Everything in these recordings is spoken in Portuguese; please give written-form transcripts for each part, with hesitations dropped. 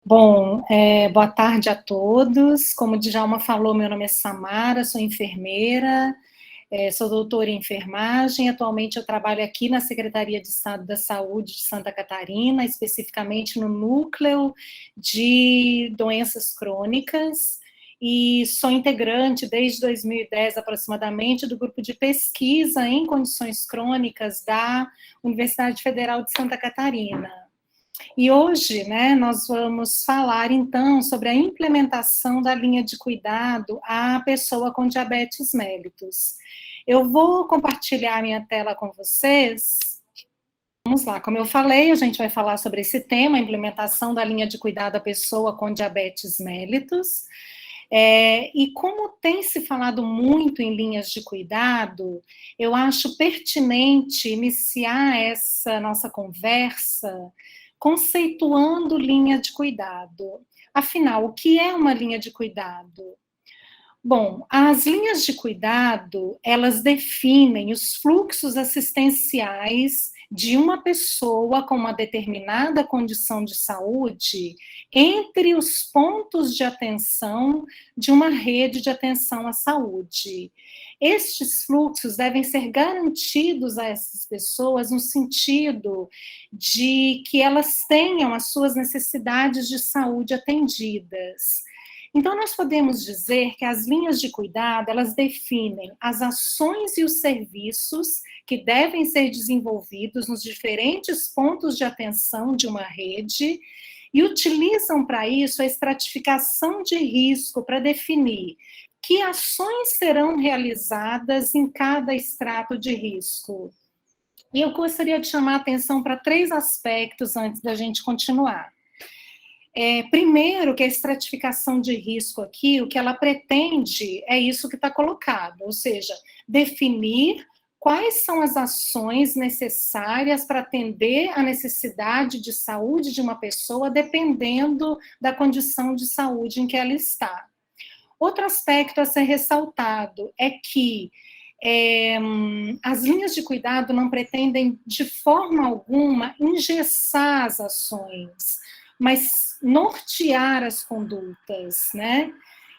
Bom, boa tarde a todos. Como o Djalma falou, meu nome é Samara, sou enfermeira, sou doutora em enfermagem. Atualmente eu trabalho aqui na Secretaria de Estado da Saúde de Santa Catarina, especificamente no núcleo de doenças crônicas, e sou integrante desde 2010 aproximadamente do grupo de pesquisa em condições crônicas da Universidade Federal de Santa Catarina. E hoje, né, nós vamos falar, então, sobre a implementação da linha de cuidado à pessoa com diabetes mellitus. Eu vou compartilhar minha tela com vocês. Vamos lá, como eu falei, a gente vai falar sobre esse tema, a implementação da linha de cuidado à pessoa com diabetes mellitus. E como tem se falado muito em linhas de cuidado, eu acho pertinente iniciar essa nossa conversa conceituando linha de cuidado. Afinal, o que é uma linha de cuidado? Bom, as linhas de cuidado, elas definem os fluxos assistenciais de uma pessoa com uma determinada condição de saúde entre os pontos de atenção de uma rede de atenção à saúde. Estes fluxos devem ser garantidos a essas pessoas no sentido de que elas tenham as suas necessidades de saúde atendidas. Então, nós podemos dizer que as linhas de cuidado, elas definem as ações e os serviços que devem ser desenvolvidos nos diferentes pontos de atenção de uma rede e utilizam para isso a estratificação de risco para definir que ações serão realizadas em cada extrato de risco. E eu gostaria de chamar a atenção para 3 aspectos antes da gente continuar. Primeiro, que a estratificação de risco aqui, o que ela pretende é isso que está colocado, ou seja, definir quais são as ações necessárias para atender a necessidade de saúde de uma pessoa, dependendo da condição de saúde em que ela está. Outro aspecto a ser ressaltado é que as linhas de cuidado não pretendem, de forma alguma, engessar as ações, mas nortear as condutas, né?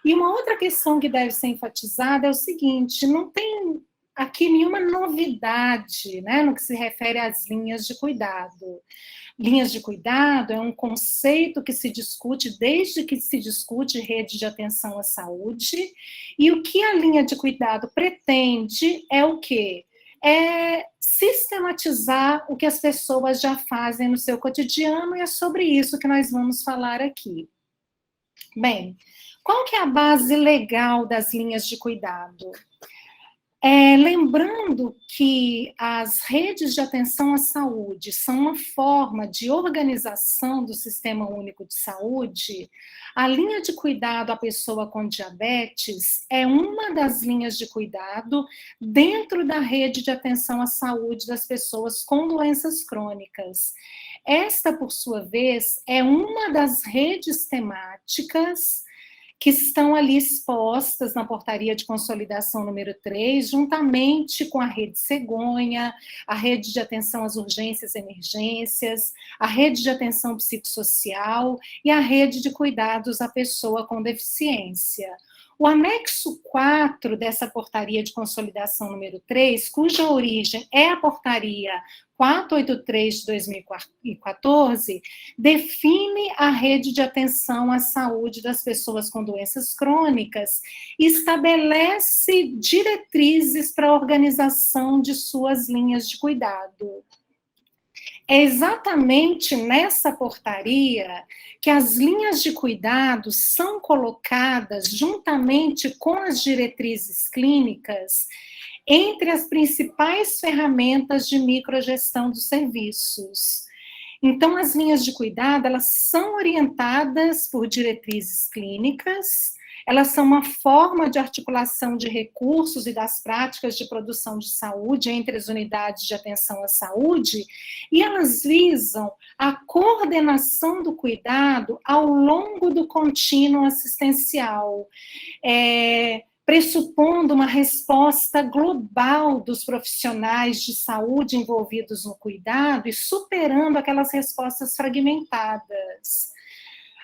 E uma outra questão que deve ser enfatizada é o seguinte: não tem aqui nenhuma novidade, né, no que se refere às linhas de cuidado. Linhas de cuidado é um conceito que se discute desde que se discute rede de atenção à saúde, e o que a linha de cuidado pretende é o quê? É sistematizar o que as pessoas já fazem no seu cotidiano, e é sobre isso que nós vamos falar aqui. Bem, qual que é a base legal das linhas de cuidado? Lembrando que as redes de atenção à saúde são uma forma de organização do Sistema Único de Saúde, a linha de cuidado à pessoa com diabetes é uma das linhas de cuidado dentro da rede de atenção à saúde das pessoas com doenças crônicas. Esta, por sua vez, é uma das redes temáticas que estão ali expostas na portaria de consolidação número 3, juntamente com a rede cegonha, a rede de atenção às urgências e emergências, a rede de atenção psicossocial e a rede de cuidados à pessoa com deficiência. O anexo 4 dessa portaria de consolidação número 3, cuja origem é a portaria 483 de 2014, define a rede de atenção à saúde das pessoas com doenças crônicas e estabelece diretrizes para a organização de suas linhas de cuidado. É exatamente nessa portaria que as linhas de cuidado são colocadas juntamente com as diretrizes clínicas entre as principais ferramentas de microgestão dos serviços. Então, as linhas de cuidado, elas são orientadas por diretrizes clínicas, elas são uma forma de articulação de recursos e das práticas de produção de saúde entre as unidades de atenção à saúde, e elas visam a coordenação do cuidado ao longo do contínuo assistencial, pressupondo uma resposta global dos profissionais de saúde envolvidos no cuidado e superando aquelas respostas fragmentadas.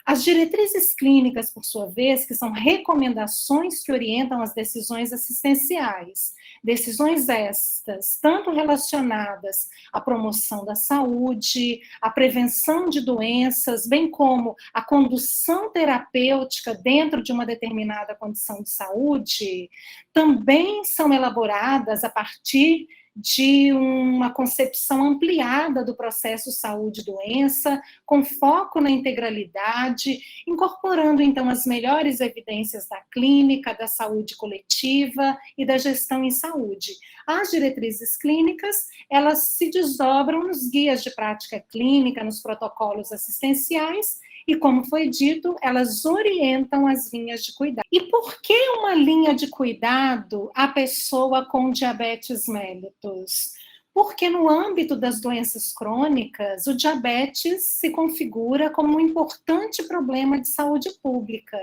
As diretrizes clínicas, por sua vez, que são recomendações que orientam as decisões assistenciais, decisões estas tanto relacionadas à promoção da saúde, à prevenção de doenças, bem como à condução terapêutica dentro de uma determinada condição de saúde, também são elaboradas a partir de uma concepção ampliada do processo saúde-doença, com foco na integralidade, incorporando, então, as melhores evidências da clínica, da saúde coletiva e da gestão em saúde. As diretrizes clínicas, elas se desdobram nos guias de prática clínica, nos protocolos assistenciais, e, como foi dito, elas orientam as linhas de cuidado. E por que uma linha de cuidado à pessoa com diabetes mellitus? Porque no âmbito das doenças crônicas, o diabetes se configura como um importante problema de saúde pública,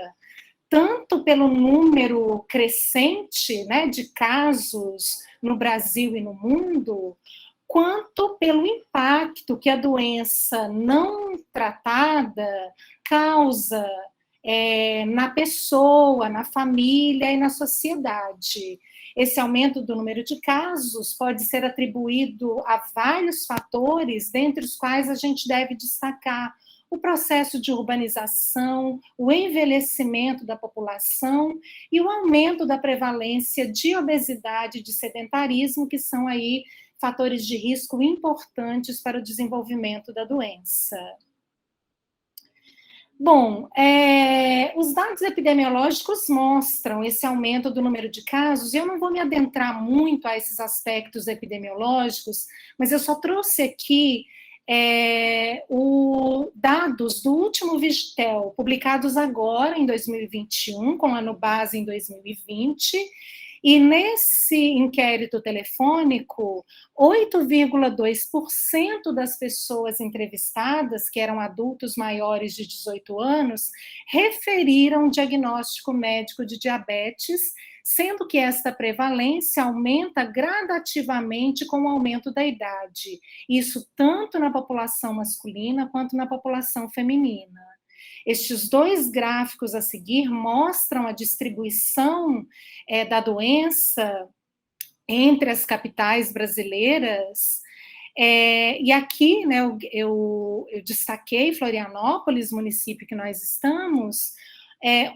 tanto pelo número crescente, né, de casos no Brasil e no mundo, quanto pelo impacto que a doença não tratada causa na pessoa, na família e na sociedade. Esse aumento do número de casos pode ser atribuído a vários fatores, dentre os quais a gente deve destacar o processo de urbanização, o envelhecimento da população e o aumento da prevalência de obesidade e de sedentarismo, que são aí fatores de risco importantes para o desenvolvimento da doença. Bom, os dados epidemiológicos mostram esse aumento do número de casos, e eu não vou me adentrar muito a esses aspectos epidemiológicos, mas eu só trouxe aqui dados do último Vigitel, publicados agora em 2021, com ano base em 2020, e nesse inquérito telefônico, 8,2% das pessoas entrevistadas, que eram adultos maiores de 18 anos, referiram diagnóstico médico de diabetes, sendo que esta prevalência aumenta gradativamente com o aumento da idade. Isso tanto na população masculina quanto na população feminina. Estes dois gráficos a seguir mostram a distribuição da doença entre as capitais brasileiras, e aqui, né, eu destaquei Florianópolis, município que nós estamos,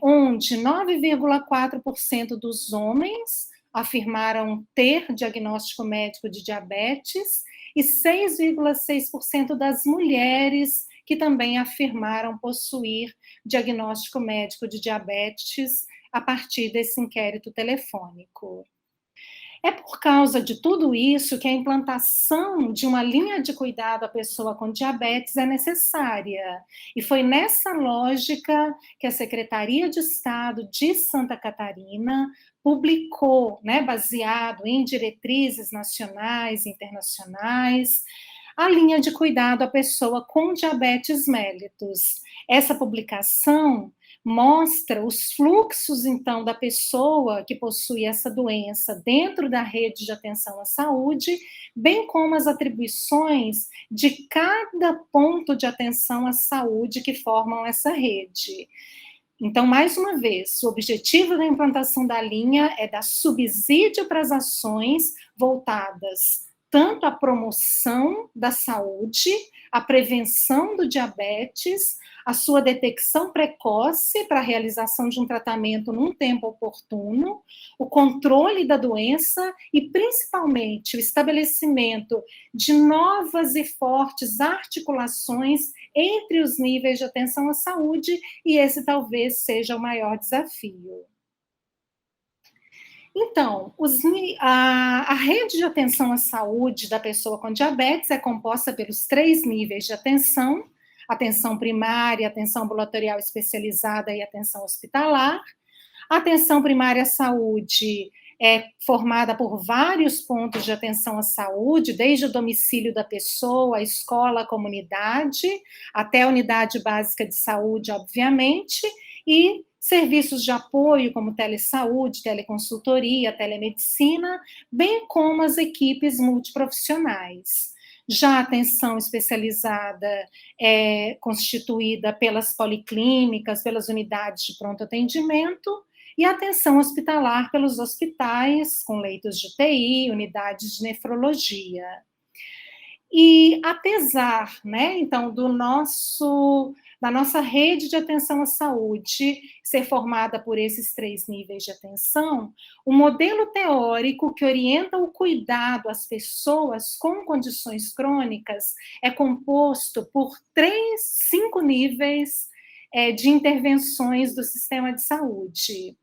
onde 9,4% dos homens afirmaram ter diagnóstico médico de diabetes e 6,6% das mulheres que também afirmaram possuir diagnóstico médico de diabetes a partir desse inquérito telefônico. É por causa de tudo isso que a implantação de uma linha de cuidado à pessoa com diabetes é necessária. E foi nessa lógica que a Secretaria de Estado de Santa Catarina publicou, né, baseado em diretrizes nacionais e internacionais, a linha de cuidado à pessoa com diabetes mellitus. Essa publicação mostra os fluxos, então, da pessoa que possui essa doença dentro da rede de atenção à saúde, bem como as atribuições de cada ponto de atenção à saúde que formam essa rede. Então, mais uma vez, o objetivo da implantação da linha é dar subsídio para as ações voltadas tanto à promoção da saúde, à prevenção do diabetes, a sua detecção precoce para a realização de um tratamento num tempo oportuno, o controle da doença e, principalmente, o estabelecimento de novas e fortes articulações entre os níveis de atenção à saúde, e esse talvez seja o maior desafio. Então, a rede de atenção à saúde da pessoa com diabetes é composta pelos 3 níveis de atenção: atenção primária, atenção ambulatorial especializada e atenção hospitalar. A atenção primária à saúde é formada por vários pontos de atenção à saúde, desde o domicílio da pessoa, a escola, a comunidade, até a unidade básica de saúde, obviamente, e serviços de apoio como telesaúde, teleconsultoria, telemedicina, bem como as equipes multiprofissionais. Já a atenção especializada é constituída pelas policlínicas, pelas unidades de pronto atendimento, e a atenção hospitalar pelos hospitais, com leitos de UTI, unidades de nefrologia. E apesar, né, então, da nossa rede de atenção à saúde ser formada por esses 3 níveis de atenção, o modelo teórico que orienta o cuidado às pessoas com condições crônicas é composto por 5 níveis, de intervenções do sistema de saúde.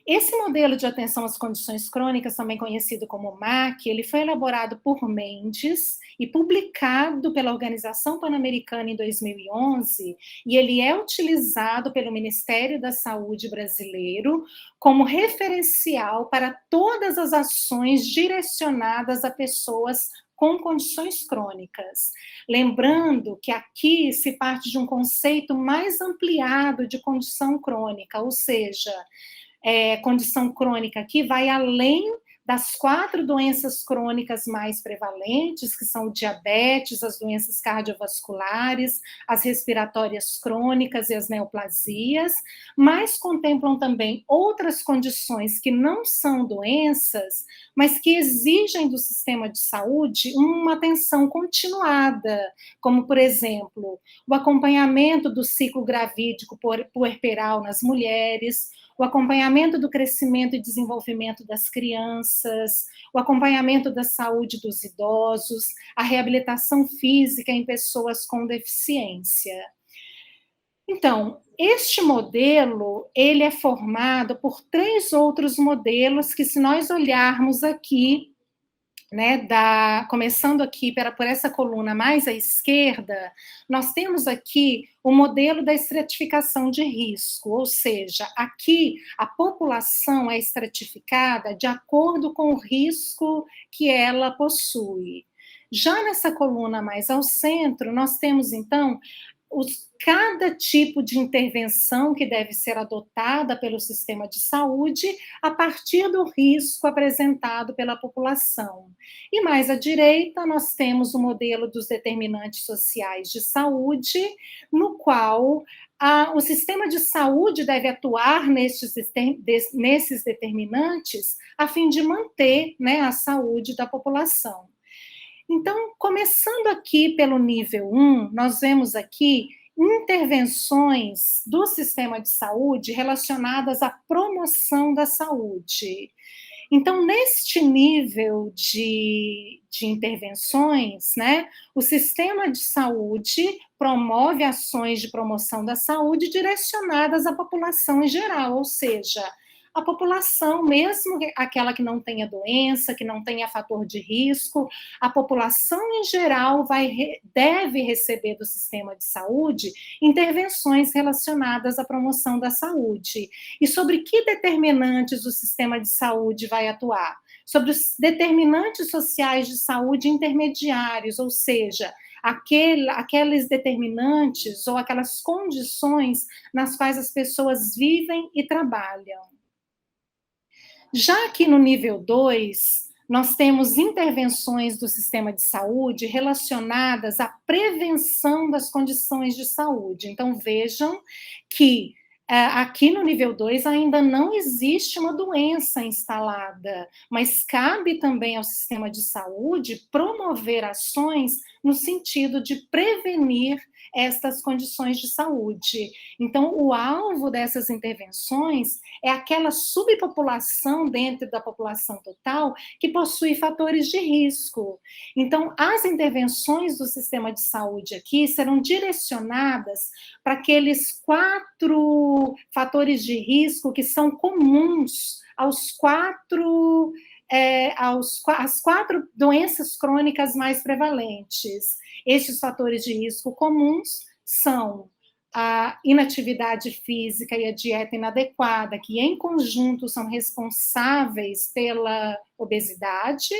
Esse modelo de atenção às condições crônicas, também conhecido como MAC, ele foi elaborado por Mendes e publicado pela Organização Pan-Americana em 2011, e ele é utilizado pelo Ministério da Saúde brasileiro como referencial para todas as ações direcionadas a pessoas com condições crônicas. Lembrando que aqui se parte de um conceito mais ampliado de condição crônica, ou seja, condição crônica que vai além das 4 doenças crônicas mais prevalentes, que são o diabetes, as doenças cardiovasculares, as respiratórias crônicas e as neoplasias, mas contemplam também outras condições que não são doenças, mas que exigem do sistema de saúde uma atenção continuada, como, por exemplo, o acompanhamento do ciclo gravídico puerperal nas mulheres, o acompanhamento do crescimento e desenvolvimento das crianças, o acompanhamento da saúde dos idosos, a reabilitação física em pessoas com deficiência. Então, este modelo, ele é formado por 3 outros modelos que, se nós olharmos aqui, né, começando aqui por essa coluna mais à esquerda, nós temos aqui o modelo da estratificação de risco, ou seja, aqui a população é estratificada de acordo com o risco que ela possui. Já nessa coluna mais ao centro, nós temos, então, cada tipo de intervenção que deve ser adotada pelo sistema de saúde a partir do risco apresentado pela população. E mais à direita, nós temos o modelo dos determinantes sociais de saúde, no qual o sistema de saúde deve atuar nesses determinantes a fim de manter, né, a saúde da população. Então, começando aqui pelo nível 1, nós vemos aqui intervenções do sistema de saúde relacionadas à promoção da saúde. Então, neste nível de intervenções, né, o sistema de saúde promove ações de promoção da saúde direcionadas à população em geral, ou seja, a população, mesmo aquela que não tenha doença, que não tenha fator de risco, a população em geral deve receber do sistema de saúde intervenções relacionadas à promoção da saúde. E sobre que determinantes o sistema de saúde vai atuar? Sobre os determinantes sociais de saúde intermediários, ou seja, aqueles determinantes ou aquelas condições nas quais as pessoas vivem e trabalham. Já aqui no nível 2, nós temos intervenções do sistema de saúde relacionadas à prevenção das condições de saúde. Então, vejam que aqui no nível 2 ainda não existe uma doença instalada, mas cabe também ao sistema de saúde promover ações no sentido de prevenir estas condições de saúde. Então, o alvo dessas intervenções é aquela subpopulação dentro da população total que possui fatores de risco. Então, as intervenções do sistema de saúde aqui serão direcionadas para aqueles 4 fatores de risco que são comuns às 4 doenças crônicas mais prevalentes. Estes fatores de risco comuns são a inatividade física e a dieta inadequada, que em conjunto são responsáveis pela obesidade,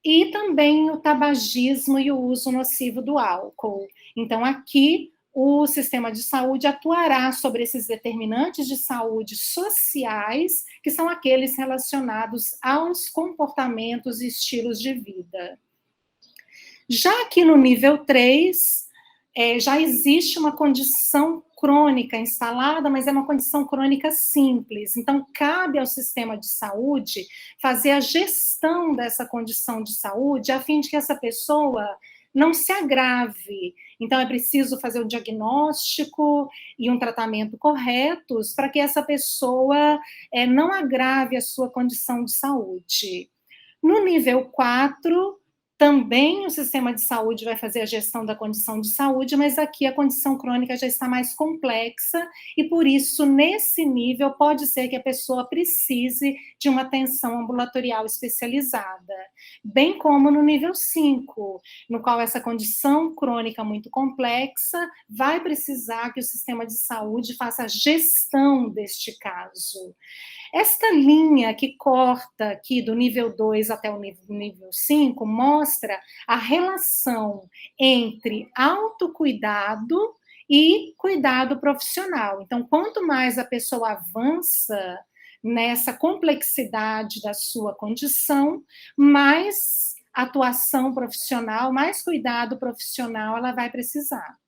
e também o tabagismo e o uso nocivo do álcool. Então, aqui, o sistema de saúde atuará sobre esses determinantes de saúde sociais, que são aqueles relacionados aos comportamentos e estilos de vida. Já que no nível 3, já existe uma condição crônica instalada, mas é uma condição crônica simples. Então, cabe ao sistema de saúde fazer a gestão dessa condição de saúde, a fim de que essa pessoa não se agrave. Então, é preciso fazer o diagnóstico e um tratamento corretos para que essa pessoa não agrave a sua condição de saúde. No nível 4, também o sistema de saúde vai fazer a gestão da condição de saúde, mas aqui a condição crônica já está mais complexa e, por isso, nesse nível, pode ser que a pessoa precise de uma atenção ambulatorial especializada, bem como no nível 5, no qual essa condição crônica muito complexa vai precisar que o sistema de saúde faça a gestão deste caso. Esta linha que corta aqui do nível 2 até o nível 5 mostra a relação entre autocuidado e cuidado profissional. Então, quanto mais a pessoa avança nessa complexidade da sua condição, mais atuação profissional, mais cuidado profissional ela vai precisar.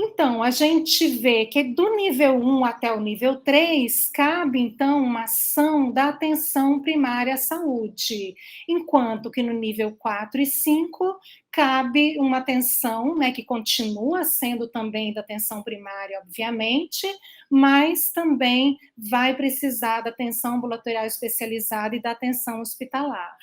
Então, a gente vê que do nível 1 até o nível 3, cabe, então, uma ação da atenção primária à saúde, enquanto que no nível 4 e 5, cabe uma atenção, né, que continua sendo também da atenção primária, obviamente, mas também vai precisar da atenção ambulatorial especializada e da atenção hospitalar.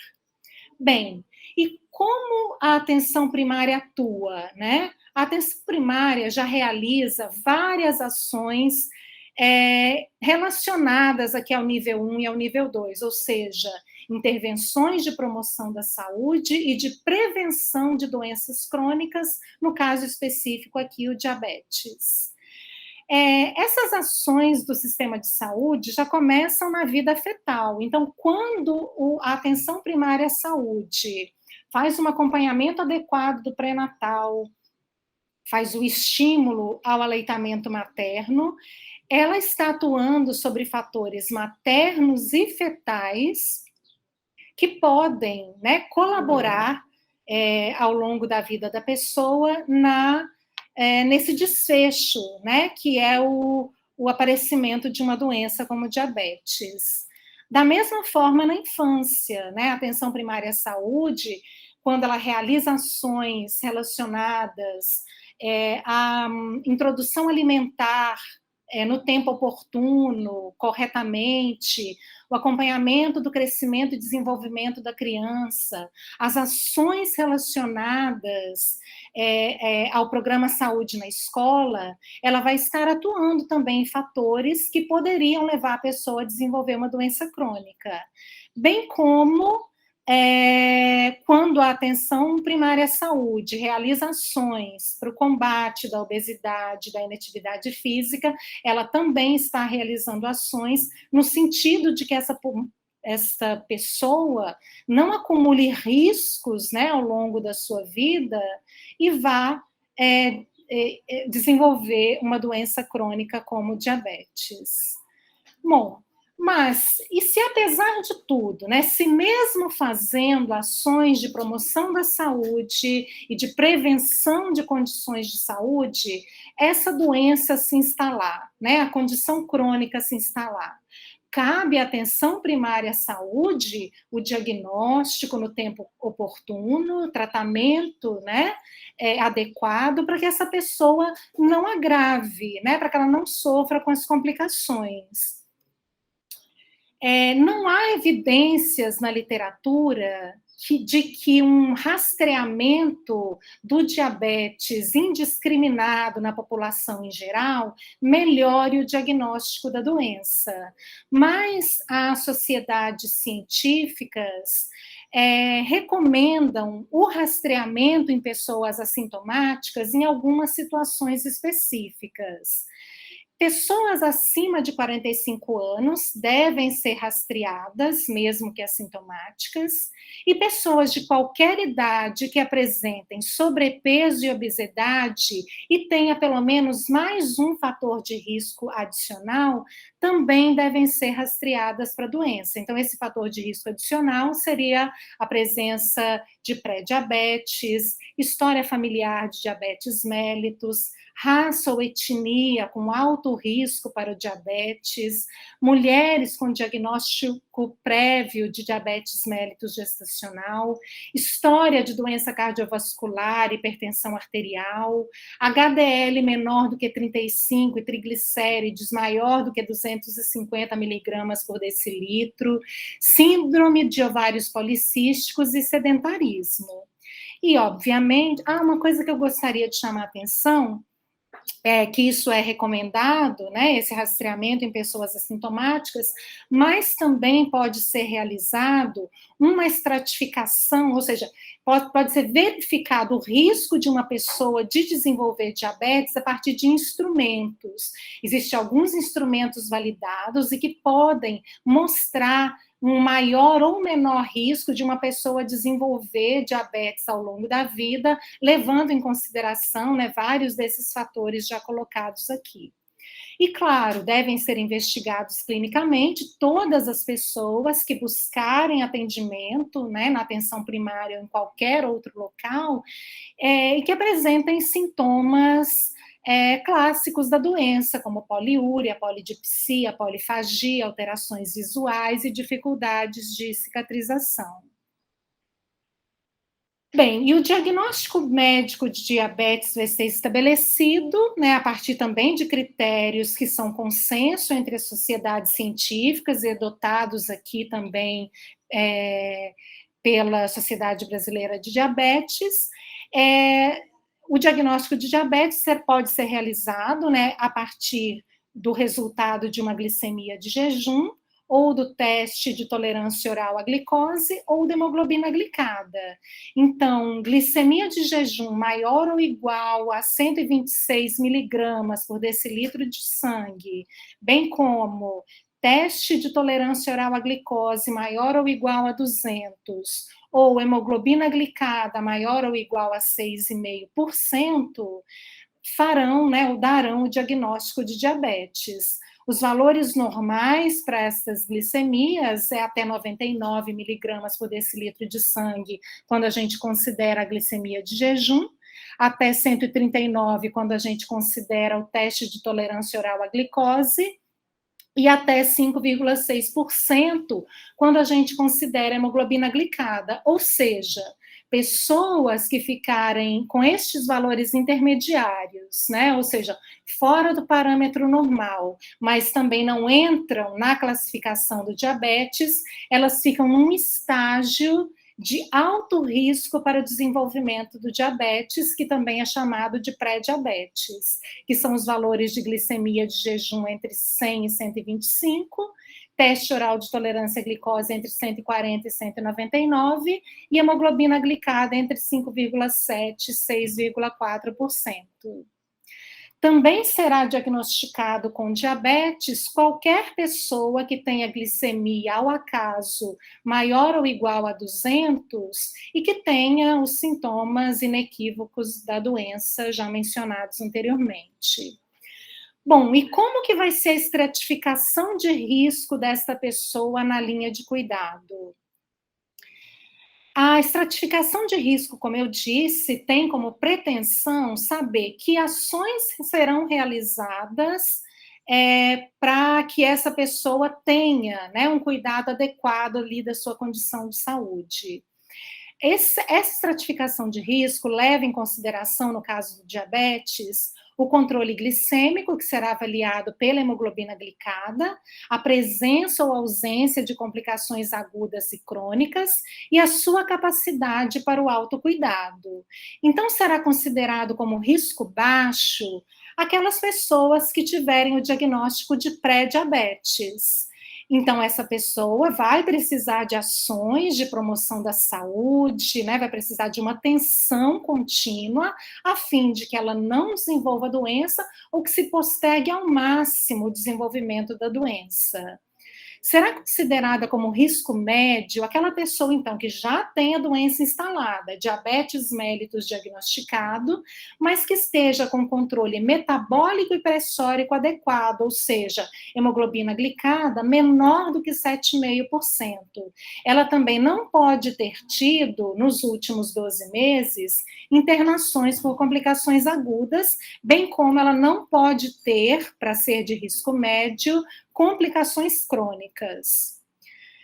Bem, e como a atenção primária atua, né? A atenção primária já realiza várias ações relacionadas aqui ao nível 1 e ao nível 2, ou seja, intervenções de promoção da saúde e de prevenção de doenças crônicas, no caso específico aqui, o diabetes. Essas ações do sistema de saúde já começam na vida fetal. Então, quando a atenção primária à saúde faz um acompanhamento adequado do pré-natal, faz o estímulo ao aleitamento materno, ela está atuando sobre fatores maternos e fetais que podem, né, colaborar ao longo da vida da pessoa nesse desfecho, né, que é o aparecimento de uma doença como diabetes. Da mesma forma, na infância, né, a atenção primária à saúde, quando ela realiza ações relacionadas à introdução alimentar no tempo oportuno, corretamente, o acompanhamento do crescimento e desenvolvimento da criança, as ações relacionadas ao programa Saúde na Escola, ela vai estar atuando também em fatores que poderiam levar a pessoa a desenvolver uma doença crônica, bem como quando a atenção primária à saúde realiza ações para o combate da obesidade, da inatividade física, ela também está realizando ações no sentido de que essa pessoa não acumule riscos, né, ao longo da sua vida e vá desenvolver uma doença crônica como diabetes. Bom, mas, e se apesar de tudo, né, se mesmo fazendo ações de promoção da saúde e de prevenção de condições de saúde, essa doença se instalar, né, a condição crônica se instalar? Cabe à atenção primária à saúde o diagnóstico no tempo oportuno, tratamento, né, adequado para que essa pessoa não agrave, né, para que ela não sofra com as complicações. Não há evidências na literatura de que um rastreamento do diabetes indiscriminado na população em geral melhore o diagnóstico da doença, mas as sociedades científicas recomendam o rastreamento em pessoas assintomáticas em algumas situações específicas. Pessoas acima de 45 anos devem ser rastreadas, mesmo que assintomáticas, e pessoas de qualquer idade que apresentem sobrepeso e obesidade e tenha pelo menos mais um fator de risco adicional, também devem ser rastreadas para a doença. Então, esse fator de risco adicional seria a presença de pré-diabetes, história familiar de diabetes mellitus, raça ou etnia com alto risco para o diabetes, mulheres com diagnóstico prévio de diabetes mellitus gestacional, história de doença cardiovascular, hipertensão arterial, HDL menor do que 35 e triglicérides maior do que 250 miligramas por decilitro, síndrome de ovários policísticos e sedentarismo. E, obviamente, uma coisa que eu gostaria de chamar a atenção que isso é recomendado, né, esse rastreamento em pessoas assintomáticas, mas também pode ser realizado uma estratificação, ou seja, pode ser verificado o risco de uma pessoa de desenvolver diabetes a partir de instrumentos. Existem alguns instrumentos validados e que podem mostrar um maior ou menor risco de uma pessoa desenvolver diabetes ao longo da vida, levando em consideração, né, vários desses fatores já colocados aqui. E, claro, devem ser investigados clinicamente todas as pessoas que buscarem atendimento, né, na atenção primária ou em qualquer outro local, e que apresentem sintomas clássicos da doença, como poliúria, polidipsia, polifagia, alterações visuais e dificuldades de cicatrização. Bem, e o diagnóstico médico de diabetes vai ser estabelecido, né, a partir também de critérios que são consenso entre as sociedades científicas e adotados aqui também pela Sociedade Brasileira de Diabetes. O diagnóstico de diabetes pode ser realizado, né, a partir do resultado de uma glicemia de jejum, ou do teste de tolerância oral à glicose, ou da hemoglobina glicada. Então, glicemia de jejum maior ou igual a 126 miligramas por decilitro de sangue, bem como teste de tolerância oral à glicose maior ou igual a 200, ou hemoglobina glicada maior ou igual a 6,5%, farão, né, ou darão o diagnóstico de diabetes. Os valores normais para essas glicemias é até 99 miligramas por decilitro de sangue, quando a gente considera a glicemia de jejum, até 139 quando a gente considera o teste de tolerância oral à glicose, e até 5,6% quando a gente considera a hemoglobina glicada, ou seja, pessoas que ficarem com estes valores intermediários, né, ou seja, fora do parâmetro normal, mas também não entram na classificação do diabetes, elas ficam num estágio de alto risco para o desenvolvimento do diabetes, que também é chamado de pré-diabetes, que são os valores de glicemia de jejum entre 100 e 125, teste oral de tolerância à glicose entre 140 e 199, e hemoglobina glicada entre 5,7 e 6,4%. Também será diagnosticado com diabetes qualquer pessoa que tenha glicemia ao acaso maior ou igual a 200 e que tenha os sintomas inequívocos da doença já mencionados anteriormente. Bom, e como que vai ser a estratificação de risco desta pessoa na linha de cuidado? A estratificação de risco, como eu disse, tem como pretensão saber que ações serão realizadas para que essa pessoa tenha, né, um cuidado adequado ali da sua condição de saúde. Essa estratificação de risco leva em consideração, no caso do diabetes, o controle glicêmico, que será avaliado pela hemoglobina glicada, a presença ou ausência de complicações agudas e crônicas e a sua capacidade para o autocuidado. Então, será considerado como risco baixo aquelas pessoas que tiverem o diagnóstico de pré-diabetes. Então, essa pessoa vai precisar de ações de promoção da saúde, né, vai precisar de uma atenção contínua, a fim de que ela não desenvolva a doença ou que se postergue ao máximo o desenvolvimento da doença. Será considerada como risco médio aquela pessoa, então, que já tem a doença instalada, diabetes mellitus diagnosticado, mas que esteja com controle metabólico e pressórico adequado, ou seja, hemoglobina glicada menor do que 7,5%. Ela também não pode ter tido, nos últimos 12 meses, internações por complicações agudas, bem como ela não pode ter, para ser de risco médio, complicações crônicas.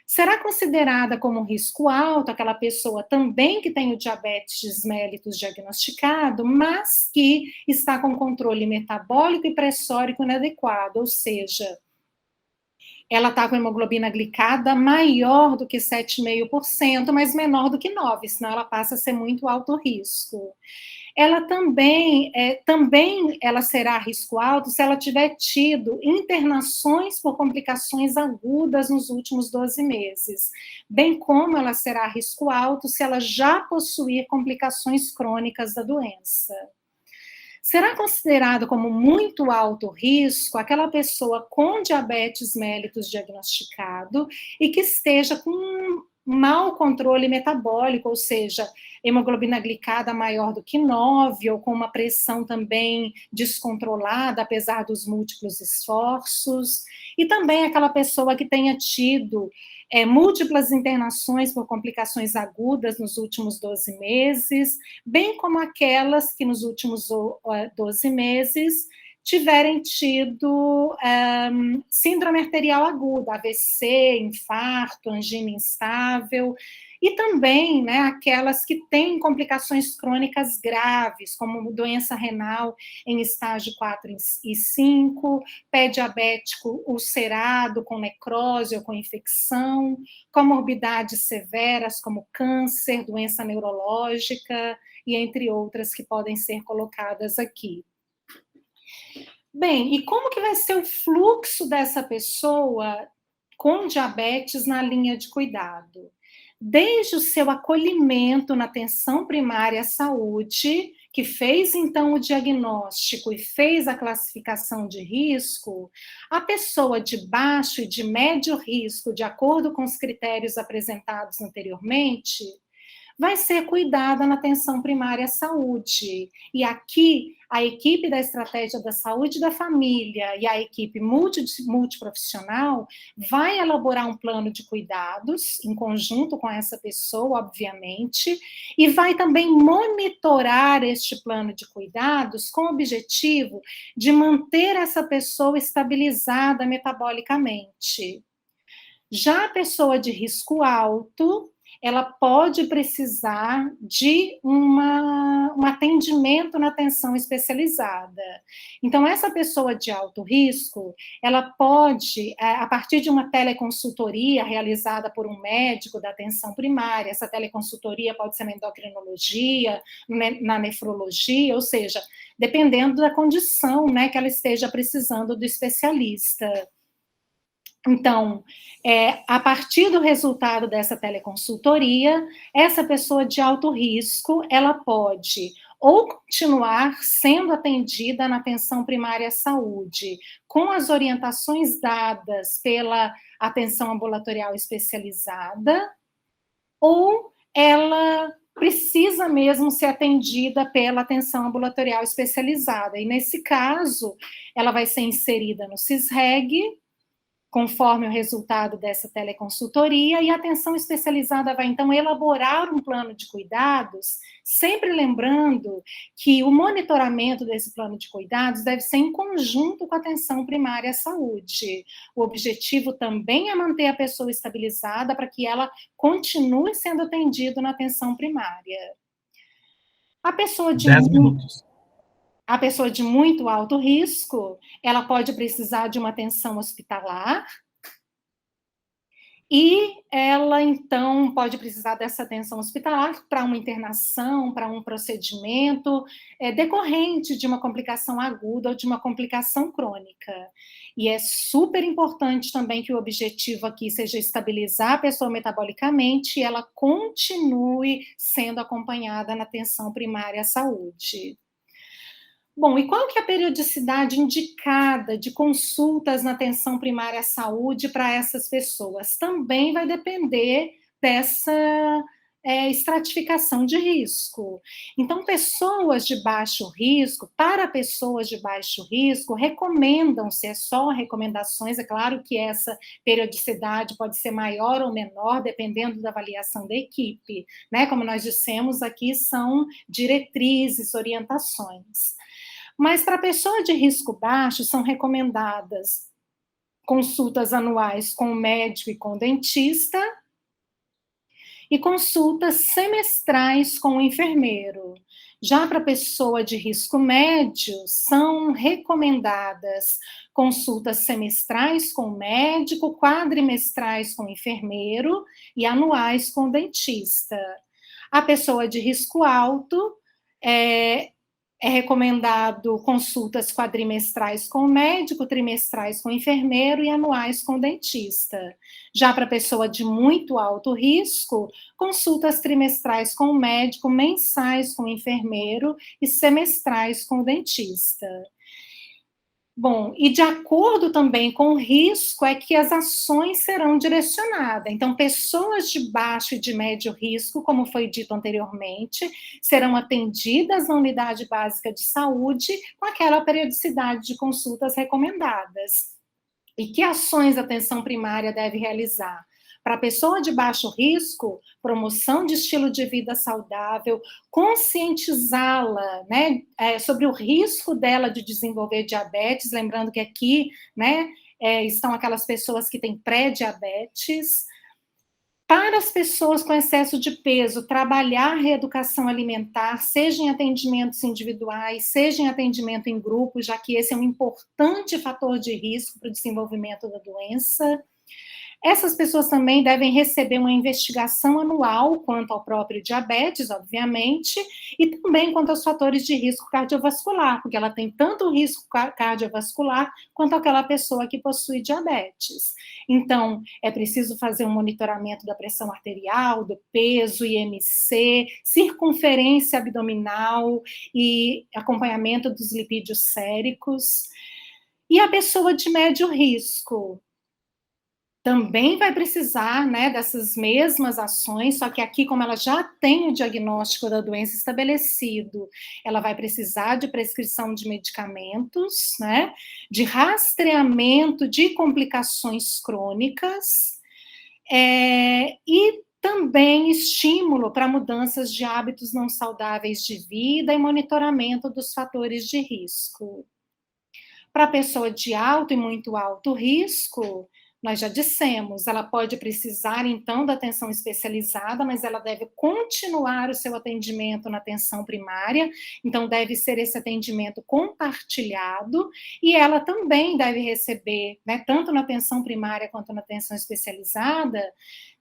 Será considerada como um risco alto aquela pessoa também que tem o diabetes mellitus diagnosticado, mas que está com controle metabólico e pressórico inadequado, ou seja, ela está com hemoglobina glicada maior do que 7,5%, mas menor do que 9%, senão ela passa a ser muito alto risco. Ela também ela será risco alto se ela tiver tido internações por complicações agudas nos últimos 12 meses, bem como ela será risco alto se ela já possuir complicações crônicas da doença. Será considerado como muito alto risco aquela pessoa com diabetes mellitus diagnosticado e que esteja com mau controle metabólico, ou seja, hemoglobina glicada maior do que 9, ou com uma pressão também descontrolada, apesar dos múltiplos esforços, e também aquela pessoa que tenha tido múltiplas internações por complicações agudas nos últimos 12 meses, bem como aquelas que nos últimos 12 meses tiverem tido síndrome arterial aguda, AVC, infarto, angina instável, e também, né, aquelas que têm complicações crônicas graves, como doença renal em estágio 4 e 5, pé diabético ulcerado com necrose ou com infecção, comorbidades severas como câncer, doença neurológica, e entre outras que podem ser colocadas aqui. Bem, e como que vai ser o fluxo dessa pessoa com diabetes na linha de cuidado? Desde o seu acolhimento na atenção primária à saúde, que fez então o diagnóstico e fez a classificação de risco, a pessoa de baixo e de médio risco, de acordo com os critérios apresentados anteriormente, vai ser cuidada na atenção primária à saúde. E aqui, a equipe da Estratégia da Saúde da Família e a equipe multiprofissional vai elaborar um plano de cuidados, em conjunto com essa pessoa, obviamente, e vai também monitorar este plano de cuidados com o objetivo de manter essa pessoa estabilizada metabolicamente. Já a pessoa de risco alto, ela pode precisar de um atendimento na atenção especializada. Então, essa pessoa de alto risco, ela pode, a partir de uma teleconsultoria realizada por um médico da atenção primária, essa teleconsultoria pode ser na endocrinologia, na nefrologia, ou seja, dependendo da condição, né, que ela esteja precisando do especialista. Então, a partir do resultado dessa teleconsultoria, essa pessoa de alto risco, ela pode ou continuar sendo atendida na atenção primária à saúde, com as orientações dadas pela atenção ambulatorial especializada, ou ela precisa mesmo ser atendida pela atenção ambulatorial especializada. E, nesse caso, ela vai ser inserida no CISREG, conforme o resultado dessa teleconsultoria, e a atenção especializada vai, então, elaborar um plano de cuidados, sempre lembrando que o monitoramento desse plano de cuidados deve ser em conjunto com a atenção primária à saúde. O objetivo também é manter a pessoa estabilizada para que ela continue sendo atendida na atenção primária. A pessoa de 10 minutos. A pessoa de muito alto risco, ela pode precisar de uma atenção hospitalar E ela, então, pode precisar dessa atenção hospitalar para uma internação, para um procedimento, decorrente de uma complicação aguda ou de uma complicação crônica. E é super importante também que o objetivo aqui seja estabilizar a pessoa metabolicamente e ela continue sendo acompanhada na atenção primária à saúde. Bom, e qual que é a periodicidade indicada de consultas na atenção primária à saúde para essas pessoas? Também vai depender dessa estratificação de risco. Então, pessoas de baixo risco, para pessoas de baixo risco, recomendam-se, é só recomendações, é claro que essa periodicidade pode ser maior ou menor, dependendo da avaliação da equipe, né? Como nós dissemos aqui, são diretrizes, orientações. Mas para pessoa de risco baixo, são recomendadas consultas anuais com o médico e com o dentista, e consultas semestrais com o enfermeiro. Já para pessoa de risco médio, são recomendadas consultas semestrais com o médico, quadrimestrais com o enfermeiro e anuais com o dentista. A pessoa de risco alto, é recomendado consultas quadrimestrais com o médico, trimestrais com o enfermeiro e anuais com o dentista. Já para pessoa de muito alto risco, consultas trimestrais com o médico, mensais com o enfermeiro e semestrais com o dentista. Bom, e de acordo também com o risco é que as ações serão direcionadas. Então, pessoas de baixo e de médio risco, como foi dito anteriormente, serão atendidas na unidade básica de saúde com aquela periodicidade de consultas recomendadas. E que ações a atenção primária deve realizar? Para a pessoa de baixo risco, promoção de estilo de vida saudável, conscientizá-la, né, sobre o risco dela de desenvolver diabetes, lembrando que aqui, né, estão aquelas pessoas que têm pré-diabetes. Para as pessoas com excesso de peso, trabalhar reeducação alimentar, seja em atendimentos individuais, seja em atendimento em grupo, já que esse é um importante fator de risco para o desenvolvimento da doença. Essas pessoas também devem receber uma investigação anual quanto ao próprio diabetes, obviamente, e também quanto aos fatores de risco cardiovascular, porque ela tem tanto o risco cardiovascular quanto aquela pessoa que possui diabetes. Então, é preciso fazer um monitoramento da pressão arterial, do peso, IMC, circunferência abdominal e acompanhamento dos lipídios séricos. E a pessoa de médio risco também vai precisar, né, dessas mesmas ações, só que aqui, como ela já tem o diagnóstico da doença estabelecido, ela vai precisar de prescrição de medicamentos, né, de rastreamento de complicações crônicas, e também estímulo para mudanças de hábitos não saudáveis de vida e monitoramento dos fatores de risco. Para a pessoa de alto e muito alto risco, nós já dissemos, ela pode precisar, então, da atenção especializada, mas ela deve continuar o seu atendimento na atenção primária, então deve ser esse atendimento compartilhado, e ela também deve receber, né, tanto na atenção primária quanto na atenção especializada,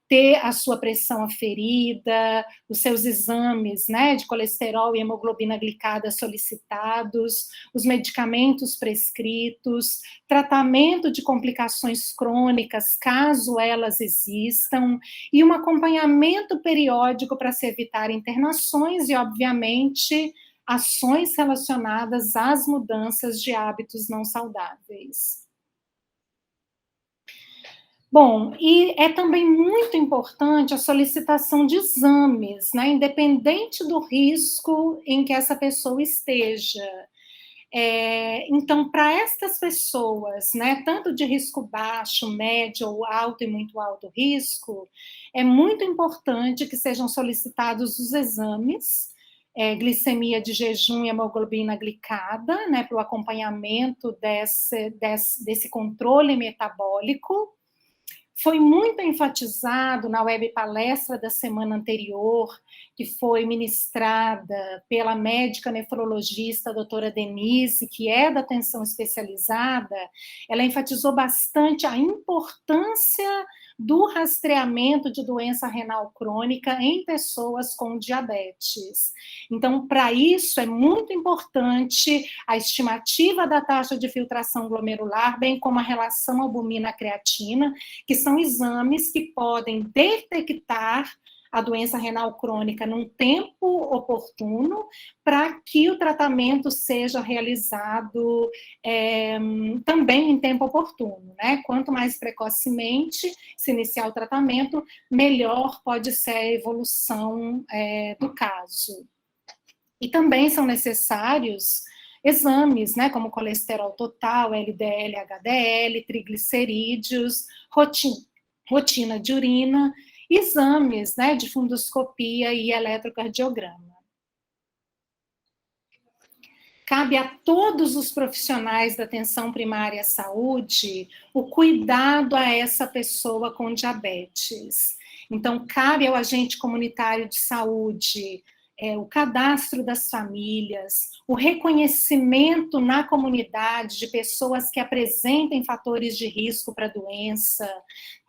ter a sua pressão aferida, os seus exames, né, de colesterol e hemoglobina glicada solicitados, os medicamentos prescritos, tratamento de complicações crônicas, caso elas existam, e um acompanhamento periódico para se evitar internações e, obviamente, ações relacionadas às mudanças de hábitos não saudáveis. Bom, e é também muito importante a solicitação de exames, né, independente do risco em que essa pessoa esteja. Então, para estas pessoas, né, tanto de risco baixo, médio ou alto e muito alto risco, é muito importante que sejam solicitados os exames, glicemia de jejum e hemoglobina glicada, né, para o acompanhamento desse controle metabólico. Foi muito enfatizado na web palestra da semana anterior, que foi ministrada pela médica nefrologista a doutora Denise, que é da atenção especializada. Ela enfatizou bastante a importância do rastreamento de doença renal crônica em pessoas com diabetes. Então, para isso, é muito importante a estimativa da taxa de filtração glomerular, bem como a relação albumina-creatina, que são exames que podem detectar a doença renal crônica num tempo oportuno, para que o tratamento seja realizado também em tempo oportuno, né? Quanto mais precocemente se iniciar o tratamento, melhor pode ser a evolução do caso. E também são necessários exames, né, como colesterol total, LDL, HDL, triglicerídeos, rotina de urina, exames, né, de fundoscopia e eletrocardiograma. Cabe a todos os profissionais da atenção primária à saúde o cuidado a essa pessoa com diabetes. Então, cabe ao agente comunitário de saúde o cadastro das famílias, o reconhecimento na comunidade de pessoas que apresentem fatores de risco para a doença,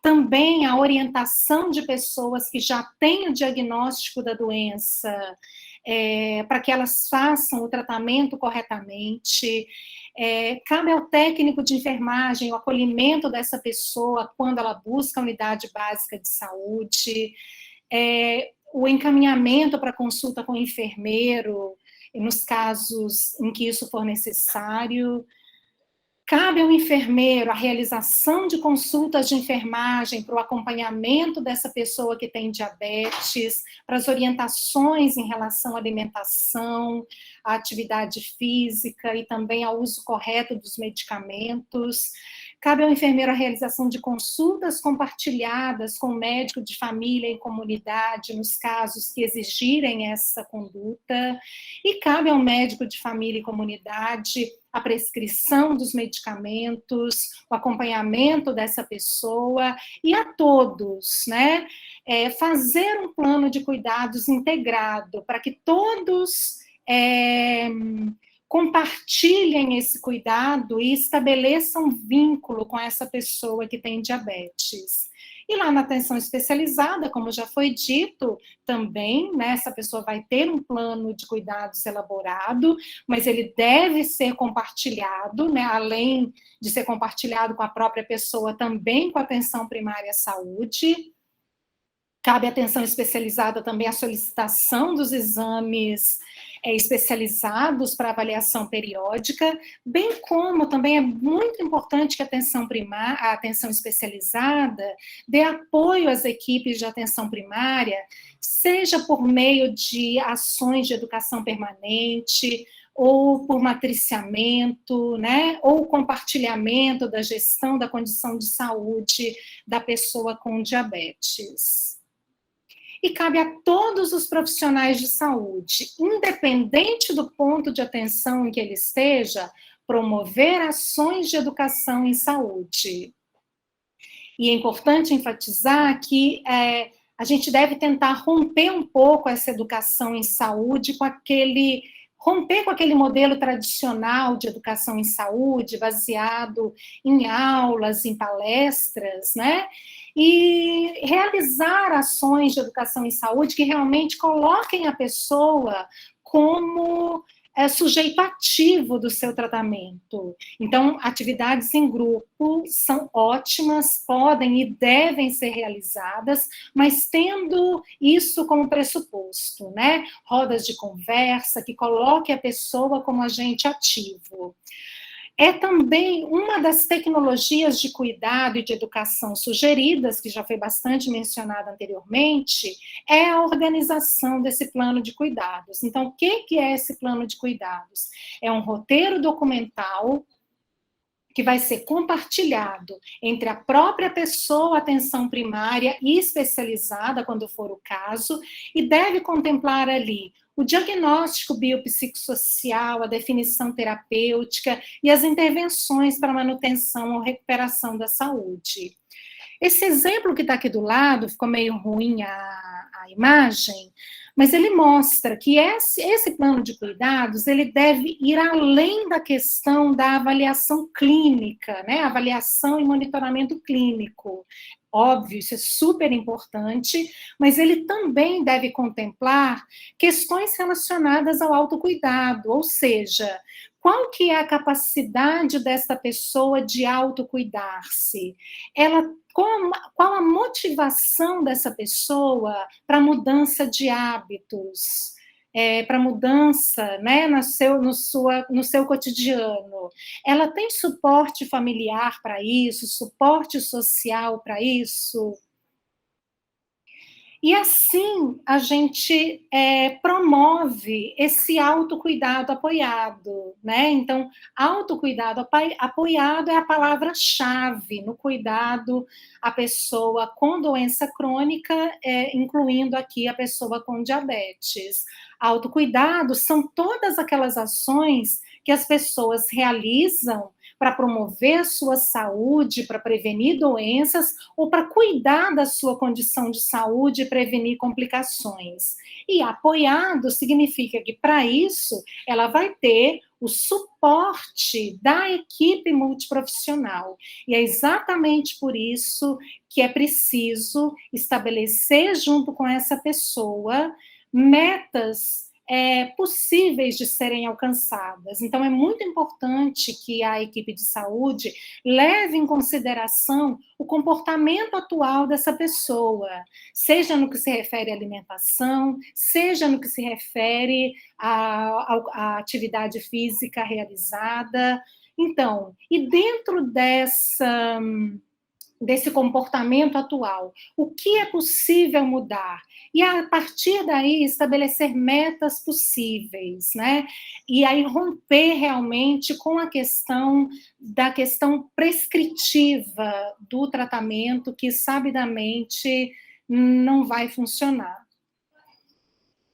também a orientação de pessoas que já têm o diagnóstico da doença, para que elas façam o tratamento corretamente. Cabe ao técnico de enfermagem o acolhimento dessa pessoa quando ela busca a unidade básica de saúde, o encaminhamento para consulta com o enfermeiro, nos casos em que isso for necessário. Cabe ao enfermeiro a realização de consultas de enfermagem para o acompanhamento dessa pessoa que tem diabetes, para as orientações em relação à alimentação, à atividade física e também ao uso correto dos medicamentos. Cabe ao enfermeiro a realização de consultas compartilhadas com o médico de família e comunidade, nos casos que exigirem essa conduta. E cabe ao médico de família e comunidade a prescrição dos medicamentos, o acompanhamento dessa pessoa e a todos, né? Fazer um plano de cuidados integrado para que todos compartilhem esse cuidado e estabeleçam vínculo com essa pessoa que tem diabetes. E lá na atenção especializada, como já foi dito, também, né, essa pessoa vai ter um plano de cuidados elaborado, mas ele deve ser compartilhado, né, além de ser compartilhado com a própria pessoa, também com a atenção primária à saúde. Cabe à atenção especializada também a solicitação dos exames especializados para avaliação periódica, bem como também é muito importante que a atenção especializada dê apoio às equipes de atenção primária, seja por meio de ações de educação permanente, ou por matriciamento, né, ou compartilhamento da gestão da condição de saúde da pessoa com diabetes. E cabe a todos os profissionais de saúde, independente do ponto de atenção em que ele esteja, promover ações de educação em saúde. E é importante enfatizar que a gente deve tentar romper um pouco essa educação em saúde romper com aquele modelo tradicional de educação em saúde, baseado em aulas, em palestras, né? E realizar ações de educação em saúde que realmente coloquem a pessoa como sujeito ativo do seu tratamento. Então, atividades em grupo são ótimas, podem e devem ser realizadas, mas tendo isso como pressuposto, né? Rodas de conversa que coloque a pessoa como agente ativo. É também uma das tecnologias de cuidado e de educação sugeridas, que já foi bastante mencionada anteriormente, é a organização desse plano de cuidados. Então, o que é esse plano de cuidados? É um roteiro documental que vai ser compartilhado entre a própria pessoa, atenção primária e especializada, quando for o caso, e deve contemplar ali o diagnóstico biopsicossocial, a definição terapêutica e as intervenções para manutenção ou recuperação da saúde. Esse exemplo que está aqui do lado, ficou meio ruim a imagem, mas ele mostra que esse plano de cuidados, ele deve ir além da questão da avaliação clínica, né? Avaliação e monitoramento clínico. Óbvio, isso é super importante, mas ele também deve contemplar questões relacionadas ao autocuidado, ou seja, qual que é a capacidade dessa pessoa de autocuidar-se? Ela qual a motivação dessa pessoa para mudança de hábitos, para mudança, né, no seu cotidiano? Ela tem suporte familiar para isso, suporte social para isso? E assim a gente promove esse autocuidado apoiado, né? Então, autocuidado apoiado é a palavra-chave no cuidado à pessoa com doença crônica, incluindo aqui a pessoa com diabetes. Autocuidado são todas aquelas ações que as pessoas realizam para promover a sua saúde, para prevenir doenças ou para cuidar da sua condição de saúde e prevenir complicações. E apoiado significa que, para isso, ela vai ter o suporte da equipe multiprofissional. E é exatamente por isso que é preciso estabelecer, junto com essa pessoa, metas possíveis de serem alcançadas. Então, é muito importante que a equipe de saúde leve em consideração o comportamento atual dessa pessoa, seja no que se refere à alimentação, seja no que se refere à atividade física realizada. Então, e dentro desse comportamento atual, o que é possível mudar? E a partir daí estabelecer metas possíveis, né? E aí romper realmente com a questão prescritiva do tratamento, que sabidamente não vai funcionar.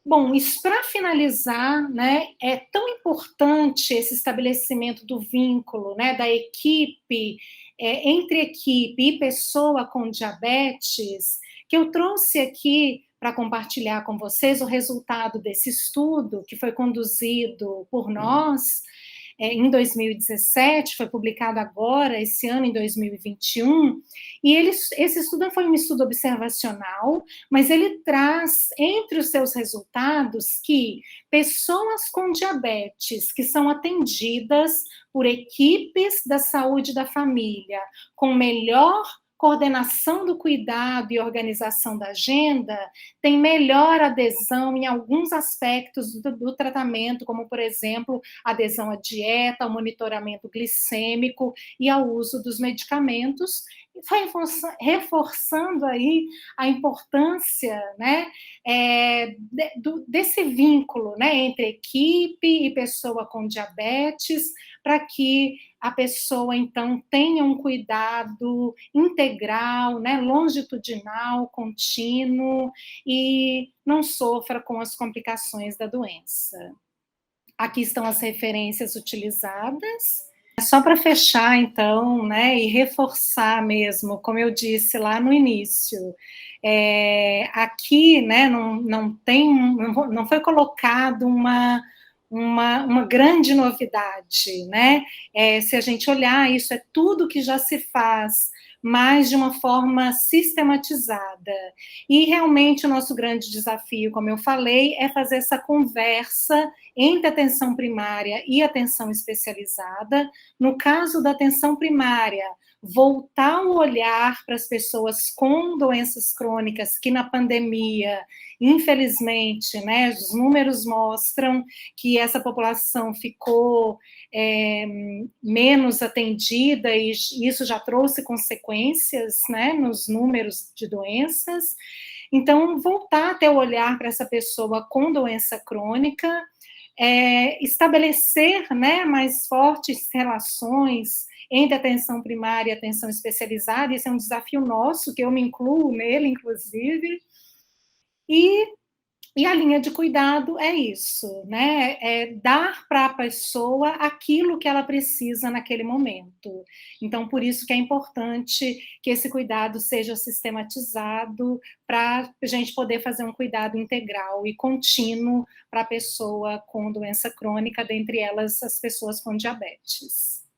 Bom, isso para finalizar, né, é tão importante esse estabelecimento do vínculo, né, da equipe, entre equipe e pessoa com diabetes, que eu trouxe aqui para compartilhar com vocês o resultado desse estudo, que foi conduzido por nós, em 2017, foi publicado agora, esse ano, em 2021, e esse estudo foi um estudo observacional, mas ele traz entre os seus resultados que pessoas com diabetes que são atendidas por equipes da saúde da família, com melhor coordenação do cuidado e organização da agenda, tem melhor adesão em alguns aspectos do tratamento, como, por exemplo, adesão à dieta, ao monitoramento glicêmico e ao uso dos medicamentos, reforçando aí a importância, né, desse vínculo, né, entre equipe e pessoa com diabetes, para que a pessoa, então, tenha um cuidado integral, né, longitudinal, contínuo, e não sofra com as complicações da doença. Aqui estão as referências utilizadas. Só para fechar, então, né, e reforçar mesmo, como eu disse lá no início, aqui, né, não foi colocado uma grande novidade, né? Se a gente olhar, isso é tudo que já se faz, mas de uma forma sistematizada. E realmente o nosso grande desafio, como eu falei, é fazer essa conversa entre atenção primária e atenção especializada. No caso da atenção primária, voltar o olhar para as pessoas com doenças crônicas, que na pandemia, infelizmente, né, os números mostram que essa população ficou menos atendida, e isso já trouxe consequências, né, nos números de doenças. Então, voltar a ter o olhar para essa pessoa com doença crônica, estabelecer, né, mais fortes relações entre atenção primária e atenção especializada. Esse é um desafio nosso, que eu me incluo nele, inclusive, e E a linha de cuidado é isso, né? É dar para a pessoa aquilo que ela precisa naquele momento. Então, por isso que é importante que esse cuidado seja sistematizado para a gente poder fazer um cuidado integral e contínuo para a pessoa com doença crônica, dentre elas as pessoas com diabetes.